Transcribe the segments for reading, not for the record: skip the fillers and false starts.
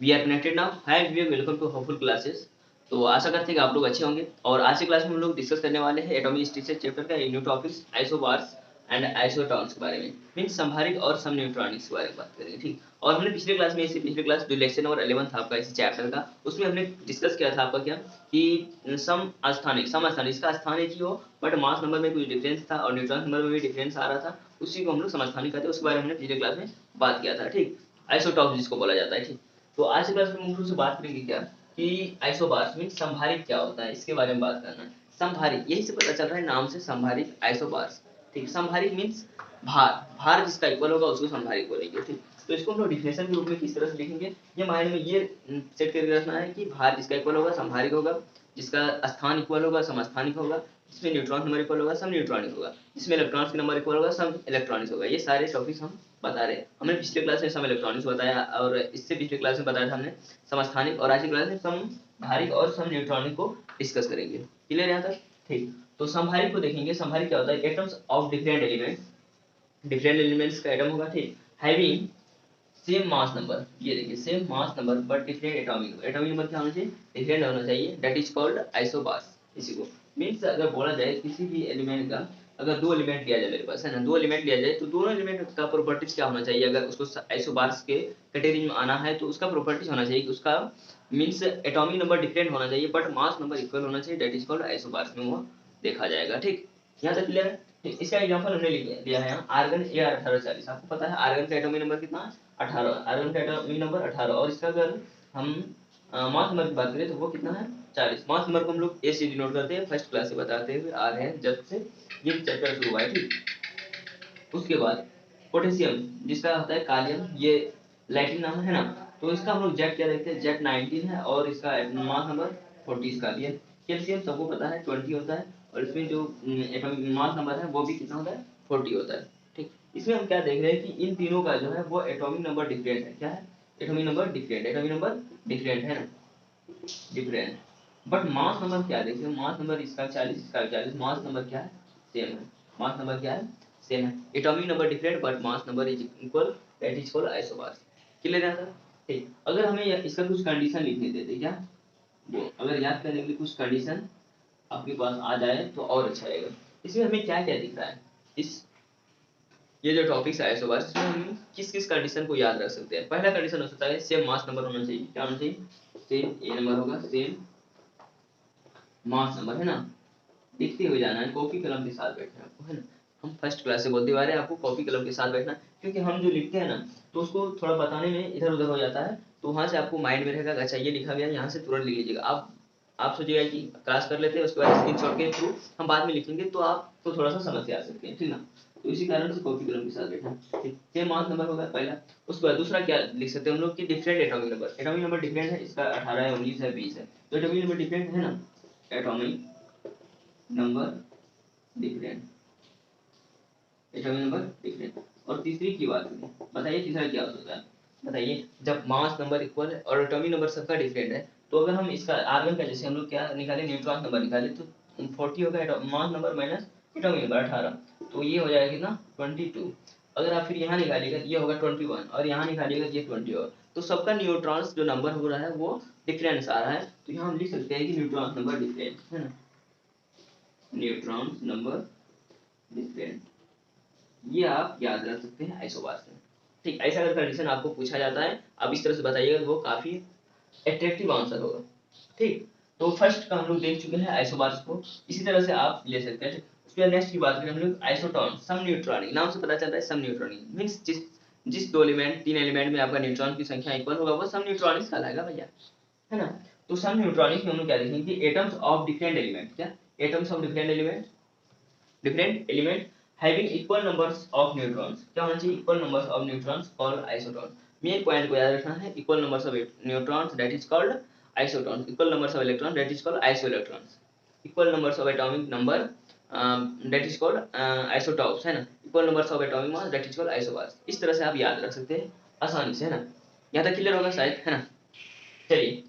We are connected now. Hi everyone, welcome to hopeful classes. तो आशा करते हैं कि आप लोग अच्छे होंगे। और आज की क्लास में हम लोग डिस्कस करने वाले हैं एटॉमिक स्ट्रक्चर चैप्टर का न्यू टॉपिक्स आइसोबार्स एंड आइसोटॉन्स के बारे में, मीन्स संभारिक और समन्यूट्रॉनिक्स के बारे में बात करेंगे। ठीक, और हमने पिछले क्लास में, इससे पिछले क्लास जो लेक्चर नंबर 11 था आपका इसी चैप्टर का, उसमें हमने डिस्कस किया था आपका क्या कि समस्थानिक इसका स्थानिक ही हो बट मास नंबर में कुछ डिफरेंस था और न्यूट्रॉन नंबर में भी डिफरेंस आ रहा था, उसी को हम लोग समस्थानिक कहते हैं। उसके बारे में हमने पिछले क्लास में बात किया था। ठीक, आइसोटॉप जिसको बोला जाता है। ठीक, तो आज की क्लास में मुख्य रूप से बात करेंगे क्या कि आइसोबार्स मीन संभारिक क्या होता है, इसके बारे में बात करना है। संभारिक, यही से पता चल रहा है नाम से, संभारिक आइसोबार्स। ठीक, संभारिक मीन्स भार जिसका इक्वल होगा उसको संभारिक बोलेंगे। ठीक, तो इसको हम लोग डिफिनेशन के रूप में किस तरह से लिखेंगे, ये माइंड में ये सेट करके रखना है कि भार जिसका इक्वल होगा संभारिक होगा, जिसका स्थान इक्वल होगा समस्थानिक होगा, जिसमें न्यूट्रॉन नंबर इक्वल होगा सब न्यूट्रॉनिक होगा, जिसमें इलेक्ट्रॉन्स का नंबर इक्वल होगा सब इलेक्ट्रॉनिक्स होगा। ये सारे टॉपिक्स हम बता रहे हैं। हमने पिछले क्लास में सम इलेक्ट्रॉनिक्स बताया और इससे पिछले क्लास में बताया था हमने समस्थानिक, और आज की क्लास में समभारिक और सम न्यूट्रॉनिक को डिस्कस करेंगे। क्लियर यहाँ तक? ठीक, तो संभारिक को देखेंगे। संभारिक क्या होता है? Atoms of different elements, different elements का एटम होगा। ठीक, हैविंग सेम मास नंबर, ये देखिए same mass number but different atomic number क्या होना चाहिए? डिफरेंट होना चाहिए। That is called isobars. इसी को मीन्स अगर बोला जाए किसी भी एलिमेंट का, अगर दो एलिमेंट लिया जाए मेरे पास, है ना, दो एलिमेंट लिया जाए तो दोनों एलिमेंट का प्रॉपर्टीज क्या होना चाहिए? अगर उसको आइसोबार्स के कैटेगरी में आना है तो उसका प्रॉपर्टीज होना चाहिए कि उसका मीन्स एटॉमिक नंबर डिफरेंट होना चाहिए बट मास नंबर इक्वल होना चाहिए। दैट इज कॉल्ड आइसोबार्स में वो देखा जाएगा। ठीक, यहाँ तक क्लियर है? ठीक, इसका एग्जांपल हमने लिया है यहाँ आर्गन Ar1840। आपको पता है आर्गन का एटॉमिक नंबर कितना है? 18। आर्गन का एटॉमिक नंबर 18 और इसका अगर हम मास नंबर की बात करें तो वो कितना है? 40। मास नंबर को हम लोग ए से डिनोट करते हैं, फर्स्ट क्लास से बताते हुए आ रहे हैं जब से ये चैप्टर शुरू हुआ है। ठीक, उसके बाद पोटेशियम जिसका होता है कालियम, ये लैटिन नाम है ना, तो इसका हम लोग जेट क्या देखते हैं? जेट 19 है और इसका मास नंबर 40 इसका दिया। कैल्शियम सबको पता है 20 होता है और इसमें जो एटॉमिक मास नंबर है वो भी कितना होता है? 40 होता है। ठीक, इसमें हम क्या देख रहे हैं कि इन तीनों का जो है वो एटॉमिक नंबर डिफरेंट है। क्या है? Atomic number different, atomic number different है ना, डिफरेंट। बट मास नंबर क्या देखिए, मास नंबर इसका 40 इसका 40, मास नंबर क्या है? सेम है। मास नंबर क्या है? सेम है। Atomic number different but mass number is equal, that is called isobars. Clear है सर? ठीक, अगर हमें इसका कुछ कंडीशन लिखने देते क्या, वो अगर याद करने के लिए कुछ कंडीशन आपके पास आ जाए तो और अच्छा रहेगा। इसमें हमें क्या क्या दिख रहा है, इस ये जो टॉपिक्स है आइसोबार्स, इसमें हम किस किस कंडीशन को याद रख सकते हैं? पहला कंडीशन हो सकता है सेम मास नंबर होना चाहिए। क्या होना चाहिए? सेम ए नंबर होगा, सेम मास नंबर, है ना। लिखते हुए जाना है, कॉपी कलम के साथ बैठना है आपको, है ना। हम फर्स्ट क्लास से बोलते आ रहे हैं आपको कॉपी कलम के साथ बैठना, क्योंकि हम जो लिखते हैं ना तो उसको थोड़ा बताने में इधर उधर हो जाता है, तो वहां से आपको माइंड में रहेगा अच्छा ये लिखा गया, यहाँ से तुरंत लिख लीजिएगा। आप सोचिएगा कि क्लास कर लेते हैं उसके बाद स्क्रीनशॉट के थ्रू हम बाद में लिखेंगे तो आपको थोड़ा सा समझ से आ सकते हैं। ठीक ना, तो इसी कारण से कॉपी कलम के साथ बैठना। ठीक, सेम मास नंबर होगा पहला। उसके बाद दूसरा क्या लिख सकते हैं हम लोग कि different atomic number, atomic number different है, इसका 18 है, 19 है, 20 है, तो एटॉमिक नंबर डिफरेंट है ना, atomic number different, atomic number different. और तीसरी की बात करें, बताइए तीसरा क्या हो सकता है? बताइए, जब मास नंबर इक्वल है और एटॉमिक नंबर सबका डिफरेंट है तो अगर हम इसका आर्गन का जैसे हम लोग क्या निकाले, न्यूट्रॉन नंबर निकाले, तो 40 होगा मास नंबर माइनस एटॉमिक नंबर 18, तो ये हो जाएगा कितना? 22। अगर आप फिर यहाँ निकालिएगा ये होगा 21 और यहाँ निकालिएगा ये 20 होगा, तो सबका न्यूट्रॉन्स जो नंबर हो रहा है वो डिफरेंस आ रहा है, तो यहाँ हम लिख सकते हैं कि न्यूट्रॉन्स नंबर डिफरेंट है ना, न्यूट्रॉन्स नंबर डिफरेंट। ये आप याद रख सकते हैं आइसोबार्स में। ठीक, ऐसा अगर कंडीशन आपको पूछा जाता है आप इस तरह से बताइएगा तो वो काफी अट्रैक्टिव आंसर होगा। ठीक, तो फर्स्ट का हम लोग देख चुके हैं आइसोबार्स को, इसी तरह से आप ले सकते हैं। उसके बाद नेक्स्ट की बात करें हम लोग आइसोटॉन, सम न्यूट्रॉनिक, नाम से पता चल रहा है सम न्यूट्रॉनिक मींस जिस दो एलिमेंट तीन एलिमेंट में आपका न्यूट्रॉन की संख्या इक्वल होगा वो सम न्यूट्रॉनिक कहलाएगा भैया, है ना। तो सम न्यूट्रॉनिक में हम लोग क्या देखेंगे कि एटम्स ऑफ डिफरेंट एलिमेंट, क्या atoms of different element having equal numbers of neutrons, क्या होना चाहिए? equal numbers of neutrons called isoton। Main point को याद रखना है, equal numbers of neutrons that is called isotons, equal numbers of electrons that is called isoelectrons, equal numbers of atomic number that is called isotopes, है ना, equal numbers of atomic mass that is called isobars। इस तरह से आप याद रख सकते हैं आसानी से, है ना। यहाँ तक क्लियर होगा शायद, है ना। चलिए,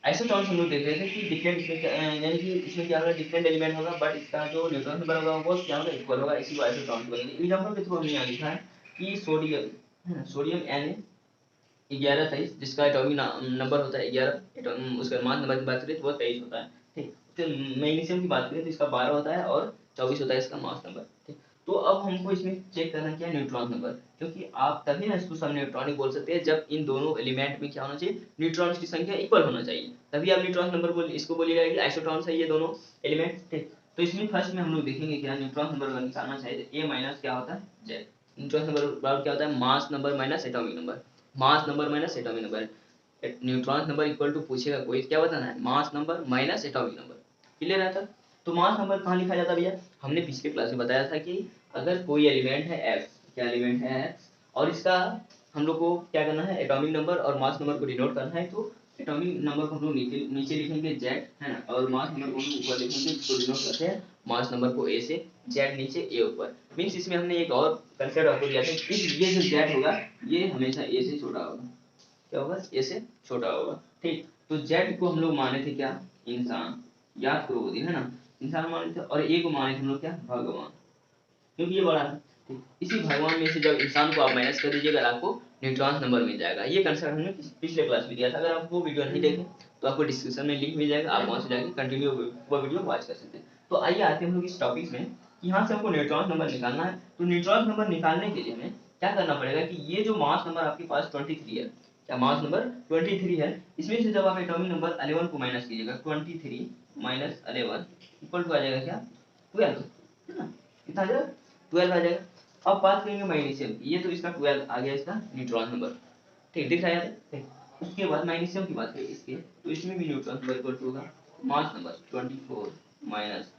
आइसोटॉन्स हम लोग देख रहे थे कि डिफरेंट इसमें यानी कि इसमें क्या होगा, डिफरेंट एलिमेंट होगा बट इसका जो न्यूट्रॉन नंबर होगा वो क्या होगा? इक्वल होगा, इसी को आइसोटॉन्स बोलेंगे। एग्जांपल के थ्रू हमने यहाँ लिखा है कि सोडियम, है ना, सोडियम Na 11 23, जिसका एटॉमिक नंबर होता है 11, उसका मास नंबर की बात करें तो वो 23 होता है। ठीक, तो मैग्नीशियम की बात करें तो इसका 12 होता है और 24 होता है इसका मास नंबर। ठीक, तो अब हमको इसमें चेक करना क्या है, न्यूट्रॉन नंबर, क्योंकि आप तभी ना इसको सब न्यूट्रॉनिक बोल सकते हैं जब इन दोनों एलिमेंट में क्या होना चाहिए, न्यूट्रॉन्स की संख्या इक्वल होना चाहिए, तभी आप न्यूट्रॉन नंबर बोल इसको बोलिएगा कि आइसोटॉन्स है ये दोनों एलिमेंट। ठीक, तो इसमें फर्स्ट में हम लोग देखेंगे क्या न्यूट्रॉन नंबर अगर निकालना चाहिए तो ए माइनस क्या होता है जेड। न्यूट्रॉन नंबर बराबर क्या होता है, mass number minus atomic number, mass number minus atomic number. Neutron number equal to पूछेगा कोई, क्या बताना है, mass number minus atomic number. Clear है था। तो मास नंबर कहाँ लिखा जाता है भैया, हमने पिछले क्लास में बताया था कि अगर कोई एलिमेंट है एफ, क्या एलिमेंट है एफ, और इसका हम लोग को क्या करना है, एटॉमिक नंबर और मास नंबर को डिनोट करना है, तो एटॉमिक नंबर को हम लोग नीचे नीचे लिखेंगे जेड, है ना, और मास नंबर को हम लोग ऊपर लिखेंगे, इसको डिनोट करते हैं मास नंबर को ए से, जेड नीचे ए ऊपर। मीन्स इसमें हमने एक और कंसेप्ट आपको दिया था कि ये जो जेड होगा ये हमेशा ए से छोटा होगा, क्या होगा, ए से छोटा होगा। ठीक, तो जेड को हम लोग माने थे क्या, इंसान, याद करो वो दिन, है ना, इंसान माने थे, और ए को माने थे हम लोग क्या, भगवान, क्योंकि ये बड़ा है। ठीक, इसी भगवान में से जब इंसान को आप माइनस कर दीजिएगा आपको न्यूट्रॉन नंबर मिल जाएगा। ये कंसेप्ट हमने पिछले क्लास में दिया था, अगर आप वो वीडियो नहीं देखें तो आपको डिस्क्रिप्शन में लिंक मिल जाएगा, आप वहां से जाके कंटिन्यू वो वीडियो वॉच कर सकते हैं। तो आइए आते हैं हम लोग इस टॉपिक में, यहाँ से हमको न्यूट्रॉन नंबर निकालना है। तो न्यूट्रॉन नंबर निकालने के लिए हमें क्या करना पड़ेगा कि ये जो मास नंबर आपके पास 23 है, क्या मास नंबर 23 है, इसमें से जब आप एटॉमिक नंबर 11 को माइनस कीजिएगा, 23 माइनस 11 इक्वल टू आ जाएगा क्या, 12, है ना, कितना आ जाएगा, 12 आ जाएगा। अब बात करेंगे मैग्नीशियम की, ये तो इसका 12 आ गया इसका न्यूट्रॉन नंबर। ठीक, दिख रहा है ठीक, उसके बाद मैग्नीशियम की बात करें इसके, तो इसमें भी न्यूट्रॉन नंबर इक्वल टू होगा मास नंबर 24 माइनस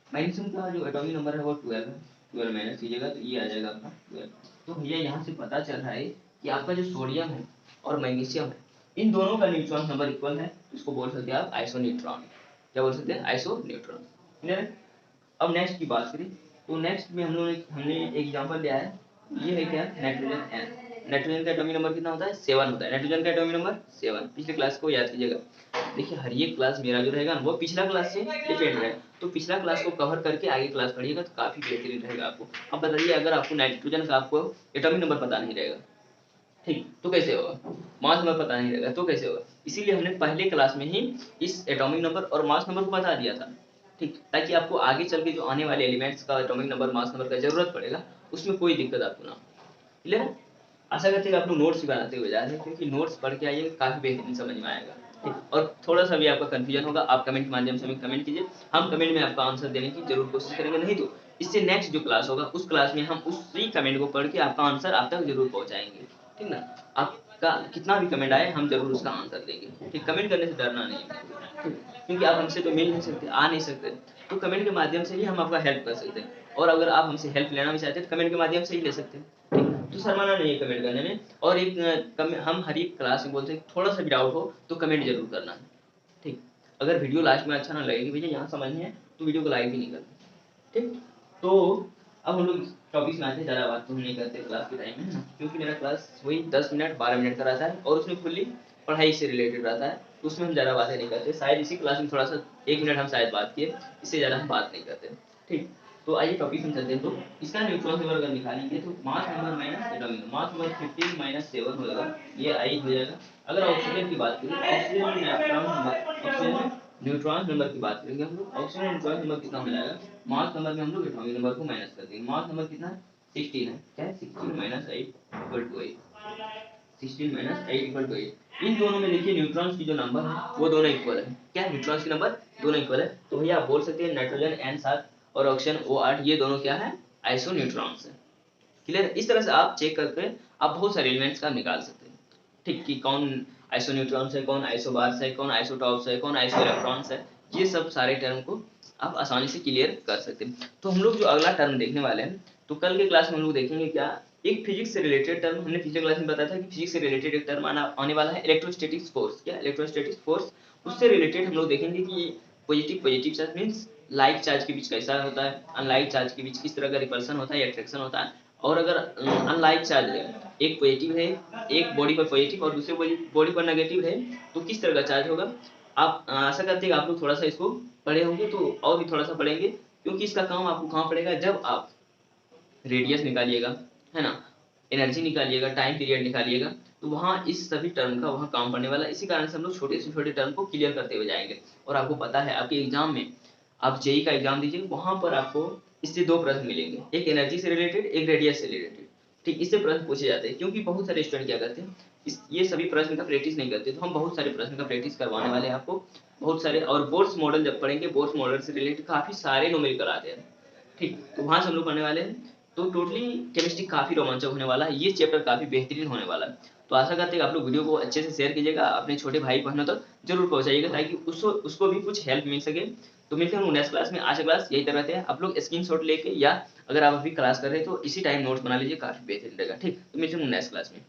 मैग्नीशियम का जो एटॉमिक नंबर है वो 12 है, 12 माइनस कीजिएगा तो ये आ जाएगा आपका 12। तो भैया यहाँ से पता चल रहा है कि आपका जो सोडियम है और मैग्नीशियम है, इन दोनों का न्यूट्रॉन नंबर इक्वल है, तो इसको बोल सकते हैं आप आइसोन्यूट्रॉन। क्या बोल सकते हैं, आइसोन्यूट्रॉन। क्लियर है। अब नेक्स्ट की बात करें, तो नेक्स्ट में हमने एक एग्जांपल लिया है, ये है क्या, नाइट्रोजन एन। नाइट्रोजन का एटॉमिक नंबर कितना होता है, 7 होता है, नाइट्रोजन का एटॉमिक नंबर 7। पिछले क्लास को याद कीजिएगा, देखिए हर एक क्लास मेरा जो रहेगा वो पिछला क्लास से डिपेंड है, तो पिछला क्लास को कवर करके आगे क्लास पढ़िएगा तो काफी बेहतरीन रहेगा आपको। अब बताइए अगर आपको नाइट्रोजन का आपको एटॉमिक नंबर पता नहीं रहेगा, ठीक, तो कैसे होगा, मास नंबर पता नहीं रहेगा तो कैसे होगा, इसीलिए हमने पहले क्लास में ही इस एटॉमिक नंबर और मास नंबर को बता दिया था। ठीक, ताकि आपको आगे चल के जो आने वाले एलिमेंट्स का एटॉमिक नंबर मास नंबर का जरूरत पड़ेगा उसमें कोई दिक्कत आपको ना हो। क्लियर है। आशा करते हैं आप लोग नोट्स भी बनाते हुए जा रहे हैं, क्योंकि नोट्स पढ़ के आइए काफी बेहतरीन समझ में आएगा। ठीक, और थोड़ा सा भी आपका कंफ्यूजन होगा आप कमेंट के माध्यम से हमें कमेंट कीजिए, हम कमेंट में आपका आंसर देने की जरूर कोशिश करेंगे, नहीं तो इससे नेक्स्ट जो क्लास होगा उस क्लास में हम उसी कमेंट को पढ़ के आपका आंसर आप तक जरूर पहुंचाएंगे। ठीक ना, आपका कितना भी कमेंट आए हम जरूर उसका आंसर देंगे। ठीक, कमेंट करने से डरना नहीं है, ठीक, क्योंकि आप हमसे तो मिल नहीं सकते, आ नहीं सकते, तो कमेंट के माध्यम से ही हम आपका हेल्प कर सकते हैं, और अगर आप हमसे हेल्प लेना भी चाहते हैं तो कमेंट के माध्यम से ही ले सकते हैं। ठीक, तो शर्माना नहीं है कमेंट करने में। और एक हम हर एक क्लास में बोलते हैं थोड़ा सा भी डाउट हो तो कमेंट जरूर करना है। ठीक, अगर वीडियो लास्ट में अच्छा ना लगे कि भैया यहाँ समझ नहीं है तो वीडियो को लाइक भी नहीं करना। ठीक, तो अब हम लोग टॉपिक में आते हैं, ज़्यादा बात तो हम नहीं करते क्लास के टाइम में, है ना, क्योंकि मेरा क्लास वही 10 मिनट 12 मिनट का रहता है और उसमें फुल्ली पढ़ाई से रिलेटेड रहता है, तो उसमें हम ज़्यादा बातें नहीं करते। शायद इसी क्लास में थोड़ा सा 1 मिनट हम शायद बात किए, इससे ज़्यादा हम बात नहीं करते। ठीक, तो आइए टॉपिक में चलते हैं। तो इसका न्यूट्रॉन नंबर अगर निकालेंगे तो मास number minus atomic number, mass number 15 minus 7 हो जाएगा, ये आई हो जाएगा। अगर ऑक्सीजन की बात करें, ऑक्सीजन में न्यूट्रॉन नंबर की बात करेंगे हम लोग, ऑक्सीजन न्यूट्रॉन नंबर कितना हो जाएगा, मास नंबर में हम लोग एटॉमिक नंबर को माइनस कर देंगे। मास नंबर कितना है, 16 है, क्या है, 16 minus 8 equal to 8, 16 minus 8 equal to 8। इन दोनों में देखिए न्यूट्रॉन्स की जो नंबर है वो दोनों इक्वल है, क्या है, न्यूट्रॉन्स की नंबर दोनों इक्वल है, तो भैया आप बोल सकते हैं नाइट्रोजन N7 और ऑक्सीजन O8 ये दोनों क्या है, आइसो न्यूट्रॉन्स है। क्लियर है। इस तरह से आप चेक करके आप बहुत सारे एलिमेंट्स का निकाल सकते हैं। ठीक, कि कौन आइसो न्यूट्रॉन्स है, कौन आइसोबार्स है, कौन आइसोटॉप्स है, कौन आइसो इलेक्ट्रॉन्स है, ये सब सारे टर्म को आप आसानी से क्लियर कर सकते हैं। तो हम लोग जो अगला टर्म देखने वाले हैं, तो कल के क्लास में हम लोग देखेंगे क्या, एक फिजिक्स से रिलेटेड टर्म, हमने पिछले क्लास में बताया था कि फिजिक्स से रिलेटेड एक टर्म आने वाला है इलेक्ट्रोस्टैटिक फोर्स, क्या इलेक्ट्रोस्टैटिक फोर्स, उससे रिलेटेड हम लोग देखेंगे कि positive positive charge means like charge के बीच कैसा होता है, अनलाइक चार्ज के बीच किस तरह का रिपल्सन होता है या अट्रैक्शन होता है, और अगर अनलाइक चार्ज है, एक पॉजिटिव है, एक बॉडी पर पॉजिटिव और दूसरे बॉडी पर नेगेटिव है, तो किस तरह का चार्ज होगा। आप आशा करते हैं आप लोग थोड़ा सा इसको पढ़े होंगे, तो और भी थोड़ा सा पढ़ेंगे, क्योंकि इसका काम आपको कहाँ पड़ेगा, जब आप रेडियस निकालिएगा, है ना, एनर्जी निकालिएगा, टाइम पीरियड निकालिएगा, तो वहाँ इस सभी टर्म का वहाँ काम पड़ने वाला है। इसी कारण से हम लोग छोटे से छोटे टर्म को क्लियर करते हुए जाएंगे। और आपको पता है आपके एग्जाम में, आप जेई का एग्जाम दीजिए, वहाँ पर आपको इससे 2 प्रश्न मिलेंगे, एक एनर्जी से रिलेटेड, एक रेडियस से रिलेटेड। ठीक, इससे प्रश्न पूछे जाते हैं, क्योंकि बहुत सारे स्टूडेंट क्या करते हैं, ये सभी प्रश्न का प्रैक्टिस नहीं करते। तो हम बहुत सारे प्रश्न का प्रैक्टिस करवाने वाले हैं आपको, बहुत सारे। और बोर्ड्स मॉडल जब पढ़ेंगे, बोर्ड्स मॉडल से रिलेटेड काफ़ी सारे न्यूमेरिकल आते हैं। ठीक, तो वहाँ से हम लोग पढ़ने वाले हैं। तो टोटली केमिस्ट्री काफ़ी रोमांचक होने वाला है, ये चैप्टर काफ़ी बेहतरीन होने वाला है। तो आशा करते हैं आप लोग वीडियो को अच्छे से शेयर कीजिएगा, अपने छोटे भाई बहनों तक जरूर पहुंचाइएगा, ताकि उसको उसको भी कुछ हेल्प मिल सके। तो मिलते हैं नेक्स्ट क्लास में। आज का क्लास यही तक रहते हैं, आप लोग स्क्रीनशॉट लेके, या अगर आप अभी क्लास कर रहे हैं तो इसी टाइम नोट्स बना लीजिए, काफ़ी बेहतरीन रहेगा। ठीक, तो मिलते हैं नेक्स्ट क्लास में।